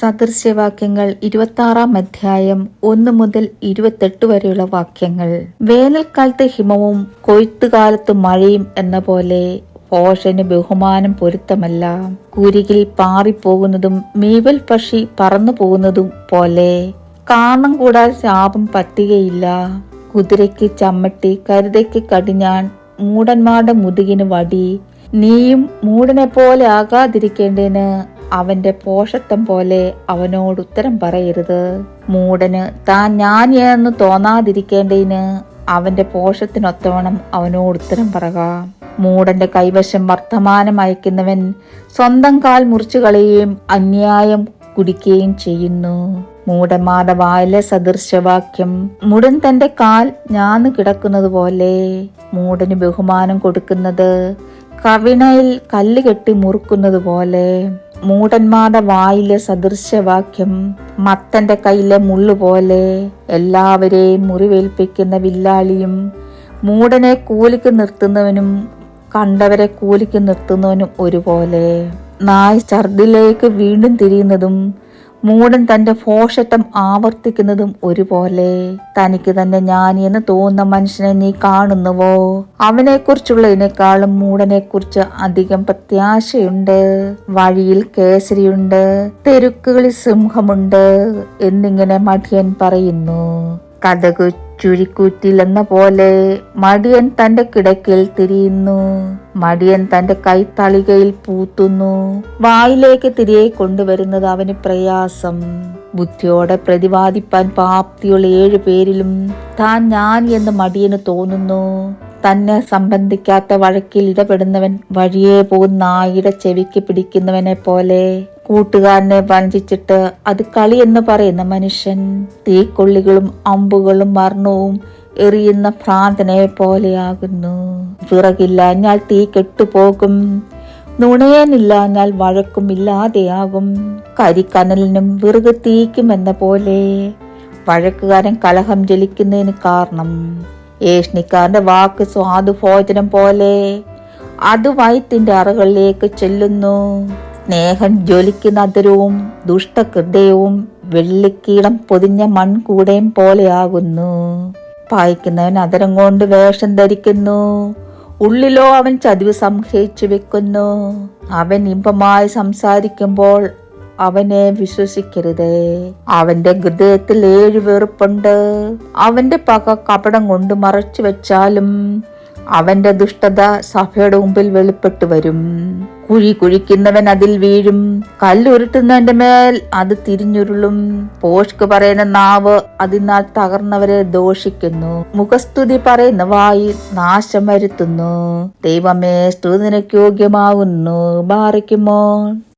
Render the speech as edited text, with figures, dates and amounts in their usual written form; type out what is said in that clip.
സദൃശ്യവാക്യങ്ങൾ 26 അധ്യായം 1 മുതൽ 28 വരെയുള്ള വാക്യങ്ങൾ. വേനൽക്കാലത്ത് ഹിമവും കൊയ്ത്തുകാലത്ത് മഴയും എന്ന പോലെ ഭോഷന് ബഹുമാനം പൊരുത്തമല്ല. കുരികിൽ പാറിപ്പോകുന്നതും മീവൽ പക്ഷി പറന്നു പോകുന്നതും പോലെ കാണം കൂടാതെ ശാപം പറ്റുകയില്ല. കുതിരയ്ക്ക് ചമ്മട്ടി, കരുതയ്ക്ക് കടിഞ്ഞാൺ, മൂടന്മാരുടെ മുതുകിന് വടി. നീയും മൂടനെ പോലെ ആകാതിരിക്കേണ്ടതിന് അവന്റെ പോഷത്വം പോലെ അവനോട് ഉത്തരം പറയരുത്. മൂടന് താൻ ജ്ഞാനിയെന്ന് തോന്നാതിരിക്കേണ്ടതിന് അവന്റെ പോഷത്തിനൊത്തവണ്ണം അവനോട് ഉത്തരം പറക. മൂടന്റെ കൈവശം വർത്തമാനം അയക്കുന്നവൻ സ്വന്തം കാൽ മുറിച്ചു കളയുകയും അന്യായം കുടിക്കുകയും ചെയ്യുന്നു. മൂടന്മാരുടെ വായിലെ സദൃശവാക്യം, മുടൻ തന്റെ കാൽ ഞാന്ന് കിടക്കുന്നത് പോലെ. മൂടന് ബഹുമാനം കൊടുക്കുന്നത് കവിണയിൽ കല്ല് കെട്ടി മുറുക്കുന്നത് പോലെ. മൂടന്മാരുടെ വായിലെ സദൃശവാക്യം മത്തന്റെ കയ്യിലെ മുള്ളുപോലെ. എല്ലാവരെയും മുറിവേൽപ്പിക്കുന്ന വില്ലാളിയും മൂടനെ കൂലിക്ക് നിർത്തുന്നവനും കണ്ടവരെ കൂലിക്ക് നിർത്തുന്നവനും ഒരുപോലെ. നായ് ഛർദിലേക്ക് വീണ്ടും തിരിയുന്നതും മൂടൻ തന്റെ ഭോഷത്വം ആവർത്തിക്കുന്നതും ഒരുപോലെ. തനിക്ക് തന്നെ ജ്ഞാനിയെന്ന് തോന്നുന്ന മനുഷ്യനെ നീ കാണുന്നുവോ? അവനെ കുറിച്ചുള്ളതിനേക്കാളും മൂടനെ കുറിച്ച് അധികം പ്രത്യാശയുണ്ട്. വഴിയിൽ കേസരിയുണ്ട്, തെരുക്കുകളിൽ സിംഹമുണ്ട് എന്നിങ്ങനെ മടിയൻ പറയുന്നു. കതക് ചുഴിക്കൂറ്റിൽ എന്ന പോലെ മടിയൻ തന്റെ കിടക്കയിൽ തിരിയുന്നു. മടിയൻ തന്റെ കൈത്തളികയിൽ പൂത്തുന്നു. വായിലേക്ക് തിരികെ കൊണ്ടുവരുന്നത് അവന് പ്രയാസം. ബുദ്ധിയോടെ പ്രതിപാദിപ്പാൻ പ്രാപ്തിയുള്ള 7 പേരിലും താൻ ജ്ഞാനി എന്ന് മടിയന് തോന്നുന്നു. തന്നെ സംബന്ധിക്കാത്ത വഴക്കിൽ ഇടപെടുന്നവൻ വഴിയെ പോകുന്ന നായുടെ ചെവിക്ക് പിടിക്കുന്നവനെ പോലെ. കൂട്ടുകാരനെ വഞ്ചിച്ചിട്ട് അത് കളി എന്ന് പറയുന്ന മനുഷ്യൻ തീക്കൊള്ളികളും അമ്പുകളും മരണവും എറിയുന്ന ഭ്രാന്തനെ പോലെയാകുന്നു. വിറകില്ലാഞ്ഞാൽ തീ കെട്ടുപോകും, നുണയാനില്ലാഞ്ഞാൽ വഴക്കും ഇല്ലാതെയാകും. കരിക്കനലിനും വിറക് തീക്കും എന്ന പോലെ വഴക്കുകാരൻ കലഹം ജലിക്കുന്നതിന് കാരണം. ഏഷ്ണിക്കാരന്റെ വാക്ക് സ്വാദുഭോജനം പോലെ, അത് വയറ്റിന്റെ അറകളിലേക്ക് ചെല്ലുന്നു. സ്നേഹം ജ്വലിക്കുന്ന അധരവും ദുഷ്ടഹൃദയവും വെള്ളിക്കീടം പൊതിഞ്ഞ മൺകൂടയും പോലെയാകുന്നു. പായിക്കുന്നവൻ അധരം കൊണ്ട് വേഷം ധരിക്കുന്നു, ഉള്ളിലോ അവൻ ചതിവ് സംഗ്രഹിച്ചു വെക്കുന്നു. അവൻ ഇമ്പമായി സംസാരിക്കുമ്പോൾ അവനെ വിശ്വസിക്കരുത്. അവന്റെ ഹൃദയത്തിൽ 7 വെറുപ്പുണ്ട്. അവന്റെ പക കപടം കൊണ്ട് മറച്ചു വെച്ചാലും അവന്റെ ദുഷ്ടത സഭയുടെ മുമ്പിൽ വെളിപ്പെട്ടു വരും. കുഴി കുഴിക്കുന്നവൻ അതിൽ വീഴും, കല്ലുരുട്ടുന്നവന്റെ മേൽ അത് തിരിഞ്ഞുരുളും. പോഷ്ക് പറയുന്ന നാവ് അതിനാൽ തകർന്നവരെ ദോഷിക്കുന്നു. മുഖസ്തുതി പറയുന്ന വായി നാശം വരുത്തുന്നു. ദൈവമേ, സ്തുതി നിനക്ക് യോഗ്യമാകുന്നു. ബാറിക്കുമോ.